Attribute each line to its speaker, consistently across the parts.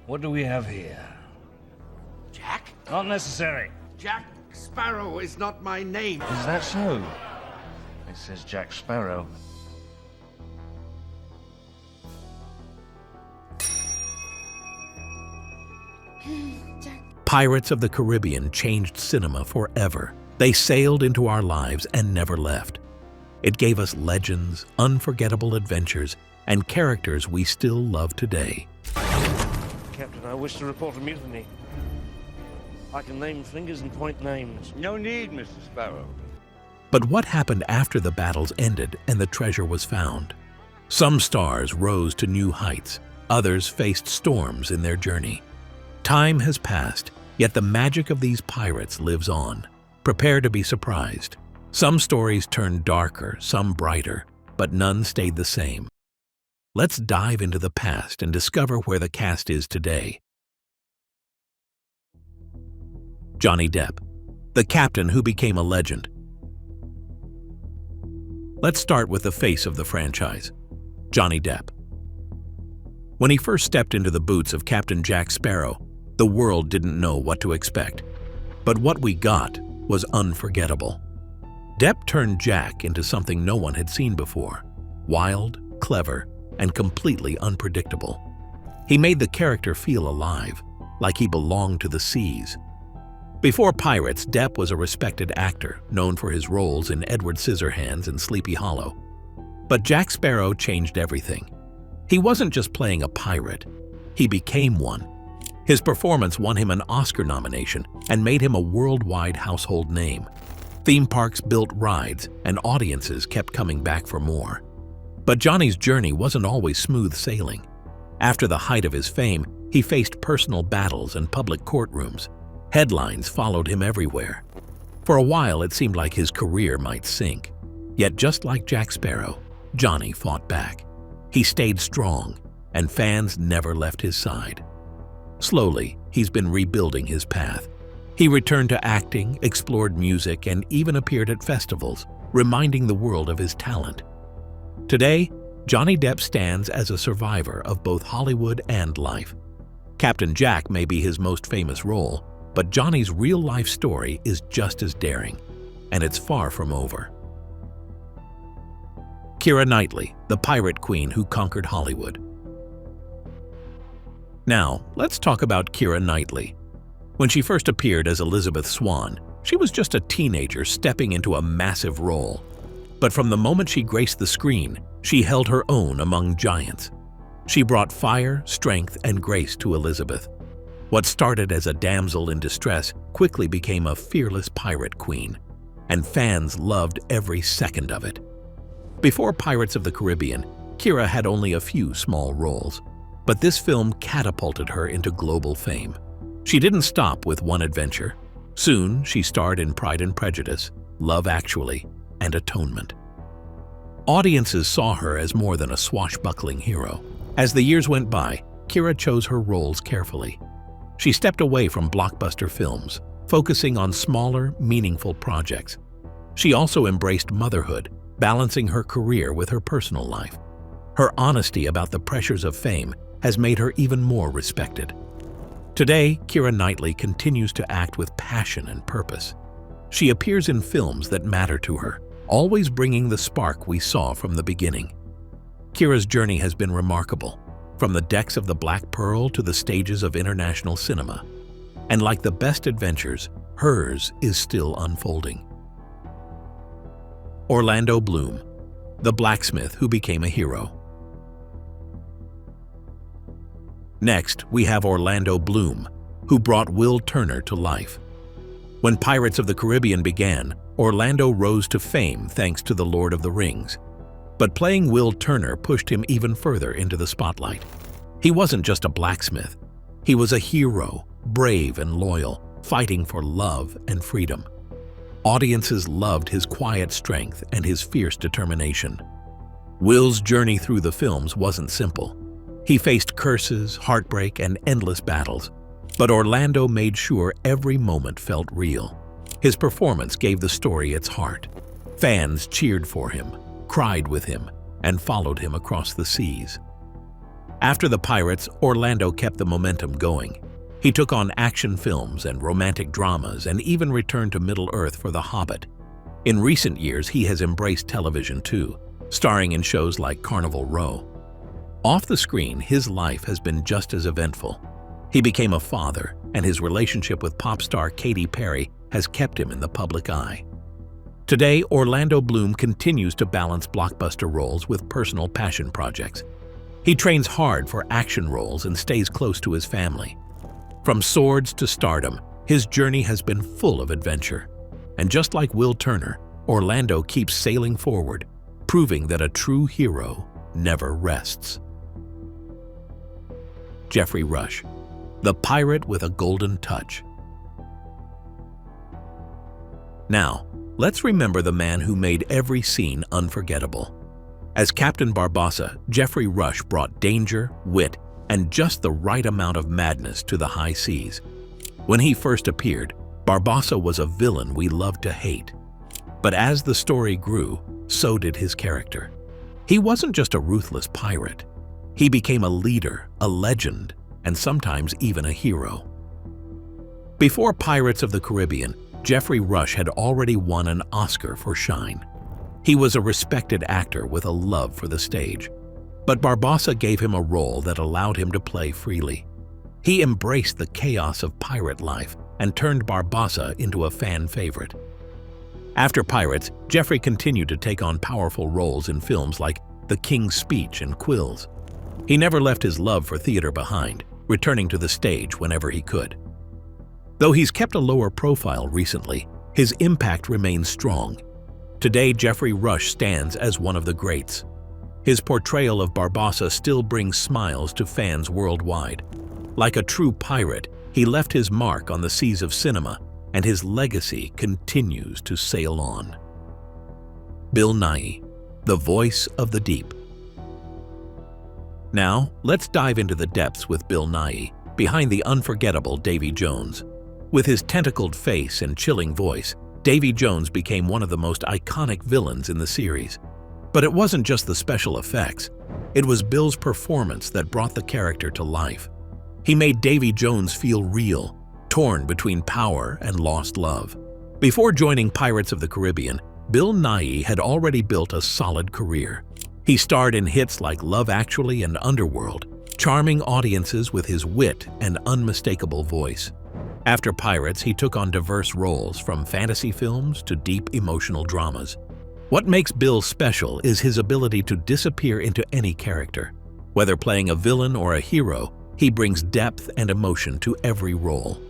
Speaker 1: What do we have here?
Speaker 2: Jack?
Speaker 1: Not necessary.
Speaker 2: Jack Sparrow is not my name.
Speaker 1: Is that so? It says Jack Sparrow.
Speaker 3: Pirates of the Caribbean changed cinema forever. They sailed into our lives and never left. It gave us legends, unforgettable adventures, and characters we still love today.
Speaker 1: Captain, I wish to report a mutiny. I can name fingers and point names.
Speaker 4: No need, Mr. Sparrow.
Speaker 3: But what happened after the battles ended and the treasure was found? Some stars rose to new heights. Others faced storms in their journey. Time has passed, yet the magic of these pirates lives on. Prepare to be surprised. Some stories turned darker, some brighter, but none stayed the same. Let's dive into the past and discover where the cast is today. Johnny Depp, the captain who became a legend. Let's start with the face of the franchise, Johnny Depp. When he first stepped into the boots of Captain Jack Sparrow, the world didn't know what to expect. But what we got was unforgettable. Depp turned Jack into something no one had seen before: wild, clever, and completely unpredictable. He made the character feel alive, like he belonged to the seas. Before Pirates, Depp was a respected actor, known for his roles in Edward Scissorhands and Sleepy Hollow. But Jack Sparrow changed everything. He wasn't just playing a pirate, he became one. His performance won him an Oscar nomination and made him a worldwide household name. Theme parks built rides, and audiences kept coming back for more. But Johnny's journey wasn't always smooth sailing. After the height of his fame, he faced personal battles and public courtrooms. Headlines followed him everywhere. For a while, it seemed like his career might sink. Yet just like Jack Sparrow, Johnny fought back. He stayed strong, and fans never left his side. Slowly, he's been rebuilding his path. He returned to acting, explored music, and even appeared at festivals, reminding the world of his talent. Today, Johnny Depp stands as a survivor of both Hollywood and life. Captain Jack may be his most famous role, but Johnny's real-life story is just as daring, and it's far from over. Keira Knightley, the pirate queen who conquered Hollywood. Now, let's talk about Keira Knightley. When she first appeared as Elizabeth Swann, she was just a teenager stepping into a massive role. But from the moment she graced the screen, she held her own among giants. She brought fire, strength, and grace to Elizabeth. What started as a damsel in distress quickly became a fearless pirate queen, and fans loved every second of it. Before Pirates of the Caribbean, Keira had only a few small roles, but this film catapulted her into global fame. She didn't stop with one adventure. Soon, she starred in Pride and Prejudice, Love Actually, and Atonement. Audiences saw her as more than a swashbuckling hero. As the years went by, Keira chose her roles carefully. She stepped away from blockbuster films, focusing on smaller, meaningful projects. She also embraced motherhood, balancing her career with her personal life. Her honesty about the pressures of fame has made her even more respected. Today, Keira Knightley continues to act with passion and purpose. She appears in films that matter to her, always bringing the spark we saw from the beginning. Keira's journey has been remarkable, from the decks of the Black Pearl to the stages of international cinema. And like the best adventures, hers is still unfolding. Orlando Bloom, the blacksmith who became a hero. Next, we have Orlando Bloom, who brought Will Turner to life. When Pirates of the Caribbean began, Orlando rose to fame thanks to The Lord of the Rings. But playing Will Turner pushed him even further into the spotlight. He wasn't just a blacksmith. He was a hero, brave and loyal, fighting for love and freedom. Audiences loved his quiet strength and his fierce determination. Will's journey through the films wasn't simple. He faced curses, heartbreak, and endless battles. But Orlando made sure every moment felt real. His performance gave the story its heart. Fans cheered for him, cried with him, and followed him across the seas. After the Pirates, Orlando kept the momentum going. He took on action films and romantic dramas and even returned to Middle-earth for The Hobbit. In recent years, he has embraced television too, starring in shows like Carnival Row. Off the screen, his life has been just as eventful. He became a father, and his relationship with pop star Katy Perry has kept him in the public eye. Today, Orlando Bloom continues to balance blockbuster roles with personal passion projects. He trains hard for action roles and stays close to his family. From swords to stardom, his journey has been full of adventure. And just like Will Turner, Orlando keeps sailing forward, proving that a true hero never rests. Geoffrey Rush, the pirate with a golden touch. Now, let's remember the man who made every scene unforgettable. As Captain Barbossa, Geoffrey Rush brought danger, wit, and just the right amount of madness to the high seas. When he first appeared, Barbossa was a villain we loved to hate. But as the story grew, so did his character. He wasn't just a ruthless pirate. He became a leader, a legend, and sometimes even a hero. Before Pirates of the Caribbean, Geoffrey Rush had already won an Oscar for Shine. He was a respected actor with a love for the stage. But Barbossa gave him a role that allowed him to play freely. He embraced the chaos of pirate life and turned Barbossa into a fan favorite. After Pirates, Geoffrey continued to take on powerful roles in films like The King's Speech and Quills. He never left his love for theater behind, returning to the stage whenever he could. Though he's kept a lower profile recently, his impact remains strong. Today, Geoffrey Rush stands as one of the greats. His portrayal of Barbossa still brings smiles to fans worldwide. Like a true pirate, he left his mark on the seas of cinema, and his legacy continues to sail on. Bill Nighy, the voice of the deep. Now, let's dive into the depths with Bill Nighy, behind the unforgettable Davy Jones. With his tentacled face and chilling voice, Davy Jones became one of the most iconic villains in the series. But it wasn't just the special effects. It was Bill's performance that brought the character to life. He made Davy Jones feel real, torn between power and lost love. Before joining Pirates of the Caribbean, Bill Nighy had already built a solid career. He starred in hits like Love Actually and Underworld, charming audiences with his wit and unmistakable voice. After Pirates, he took on diverse roles, from fantasy films to deep emotional dramas. What makes Bill special is his ability to disappear into any character. Whether playing a villain or a hero, he brings depth and emotion to every role.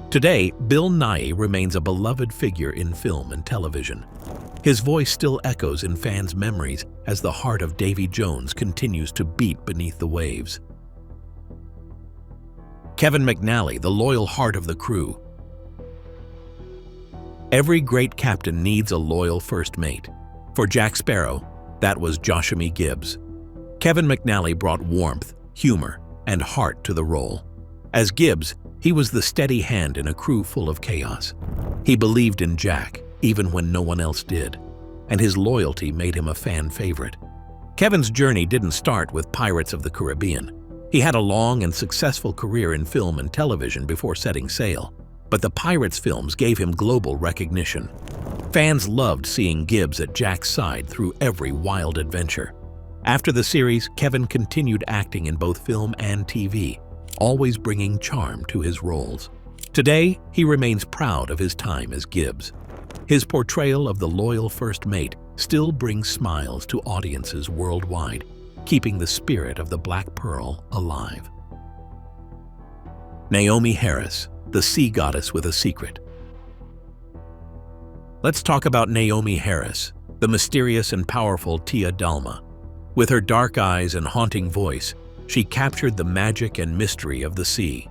Speaker 3: Today, Bill Nighy remains a beloved figure in film and television. His voice still echoes in fans' memories as the heart of Davy Jones continues to beat beneath the waves. Kevin McNally, the loyal heart of the crew. Every great captain needs a loyal first mate. For Jack Sparrow, that was Joshua Gibbs. Kevin McNally brought warmth, humor, and heart to the role. As Gibbs, he was the steady hand in a crew full of chaos. He believed in Jack, even when no one else did, and his loyalty made him a fan favorite. Kevin's journey didn't start with Pirates of the Caribbean. He had a long and successful career in film and television before setting sail, but the Pirates films gave him global recognition. Fans loved seeing Gibbs at Jack's side through every wild adventure. After the series, Kevin continued acting in both film and TV, always bringing charm to his roles. Today, he remains proud of his time as Gibbs. His portrayal of the loyal first mate still brings smiles to audiences worldwide, keeping the spirit of the Black Pearl alive. Naomie Harris, the sea goddess with a secret. Let's talk about Naomie Harris, the mysterious and powerful Tia Dalma. With her dark eyes and haunting voice, she captured the magic and mystery of the sea.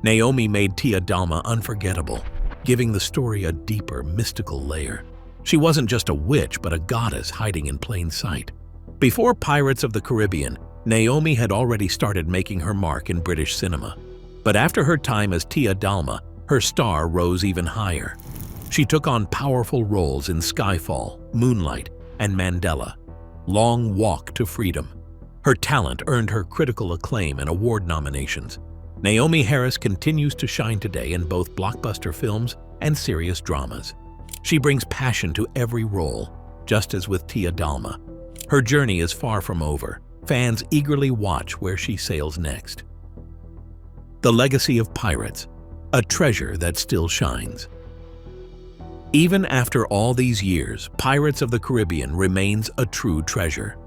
Speaker 3: Naomie made Tia Dalma unforgettable, giving the story a deeper, mystical layer. She wasn't just a witch, but a goddess hiding in plain sight. Before Pirates of the Caribbean, Naomie had already started making her mark in British cinema. But after her time as Tia Dalma, her star rose even higher. She took on powerful roles in Skyfall, Moonlight, and Mandela, Long Walk to Freedom. Her talent earned her critical acclaim and award nominations. Naomi Harris continues to shine today in both blockbuster films and serious dramas. She brings passion to every role, just as with Tia Dalma. Her journey is far from over. Fans eagerly watch where she sails next. The legacy of pirates, a treasure that still shines. Even after all these years, Pirates of the Caribbean remains a true treasure.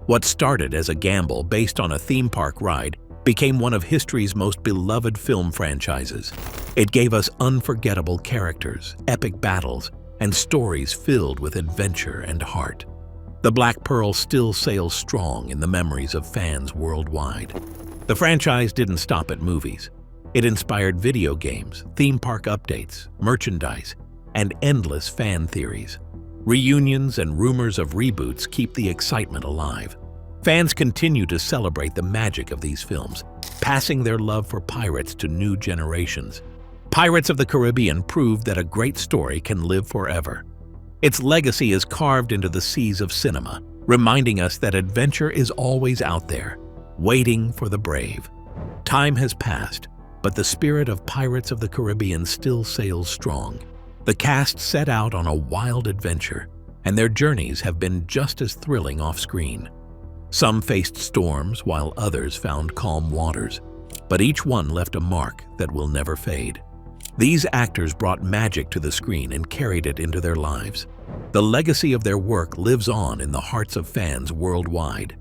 Speaker 3: What started as a gamble based on a theme park ride became one of history's most beloved film franchises. It gave us unforgettable characters, epic battles, and stories filled with adventure and heart. The Black Pearl still sails strong in the memories of fans worldwide. The franchise didn't stop at movies. It inspired video games, theme park updates, merchandise, and endless fan theories. Reunions and rumors of reboots keep the excitement alive. Fans continue to celebrate the magic of these films, passing their love for pirates to new generations. Pirates of the Caribbean proved that a great story can live forever. Its legacy is carved into the seas of cinema, reminding us that adventure is always out there, waiting for the brave. Time has passed, but the spirit of Pirates of the Caribbean still sails strong. The cast set out on a wild adventure, and their journeys have been just as thrilling off-screen. Some faced storms while others found calm waters, but each one left a mark that will never fade. These actors brought magic to the screen and carried it into their lives. The legacy of their work lives on in the hearts of fans worldwide.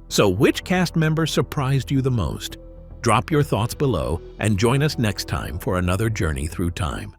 Speaker 3: So which cast member surprised you the most? Drop your thoughts below and join us next time for another journey through time.